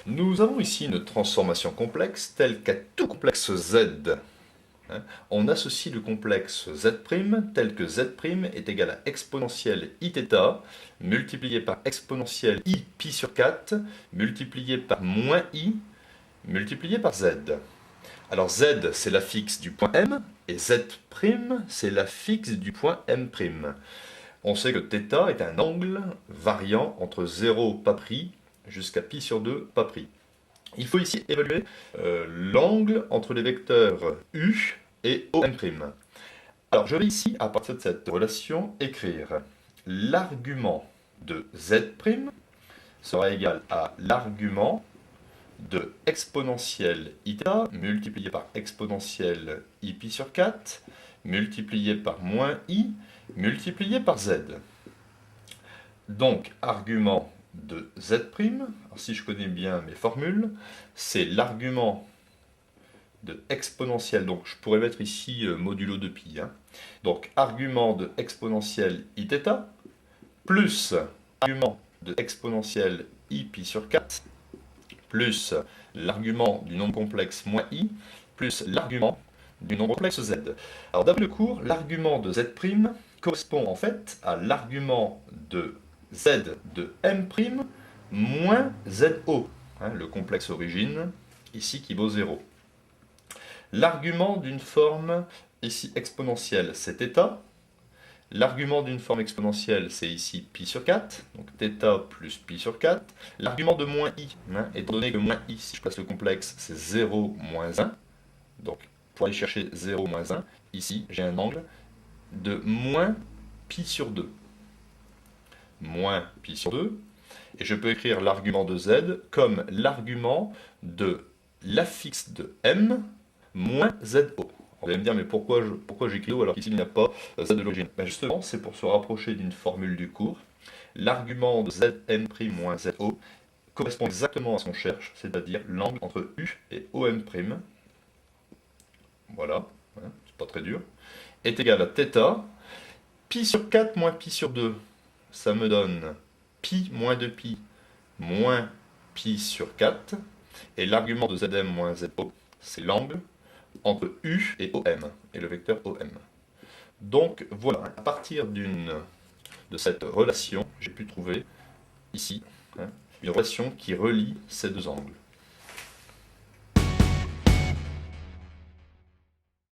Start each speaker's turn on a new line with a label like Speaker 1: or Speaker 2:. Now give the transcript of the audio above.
Speaker 1: Nous avons ici une transformation complexe telle qu'à tout complexe Z, on associe le complexe Z' tel que Z' est égal à exponentielle iθ multiplié par exponentielle i pi sur 4 multiplié par moins i multiplié par Z. Alors Z, c'est la fixe du point M, et Z', c'est la fixe du point M'. On sait que θ est un angle variant entre 0 pas pris jusqu'à pi sur 2 pas pris. Il faut ici évaluer l'angle entre les vecteurs U et OM'. Alors je vais ici, à partir de cette relation, écrire l'argument de Z' sera égal à l'argument de exponentielle iθ multiplié par exponentielle i pi sur 4 multiplié par moins i multiplié par z. Donc, argument de Z', alors si je connais bien mes formules, c'est l'argument de exponentielle, donc je pourrais mettre ici modulo de pi, donc argument de exponentielle iθ, plus argument de exponentielle i pi sur 4, plus l'argument du nombre complexe moins i, plus l'argument du nombre complexe z. Alors d'après le cours, l'argument de Z' correspond en fait à l'argument de Z de M' moins ZO, le complexe origine, ici qui vaut 0. L'argument d'une forme ici exponentielle, c'est θ. L'argument d'une forme exponentielle, c'est ici pi sur 4, donc θ plus pi sur 4. L'argument de moins i, étant donné que moins i, si je place le complexe, c'est 0 moins 1. Donc, pour aller chercher 0 moins 1, ici, j'ai un angle de moins pi sur 2. Moins pi sur 2. Et je peux écrire l'argument de z comme l'argument de l'affixe de m moins zo. Vous allez me dire, mais pourquoi j'écris O alors qu'ici il n'y a pas z de l'origine? Justement, c'est pour se rapprocher d'une formule du cours. L'argument de zm' moins zo correspond exactement à ce qu'on cherche, c'est-à-dire l'angle entre u et om'. Voilà, c'est pas très dur. Est égal à θ. Pi sur 4 moins pi sur 2, ça me donne pi moins 2pi moins pi sur 4. Et l'argument de zm moins zo, c'est l'angle entre U et OM, et le vecteur OM. Donc voilà, à partir de cette relation, j'ai pu trouver ici une relation qui relie ces deux angles.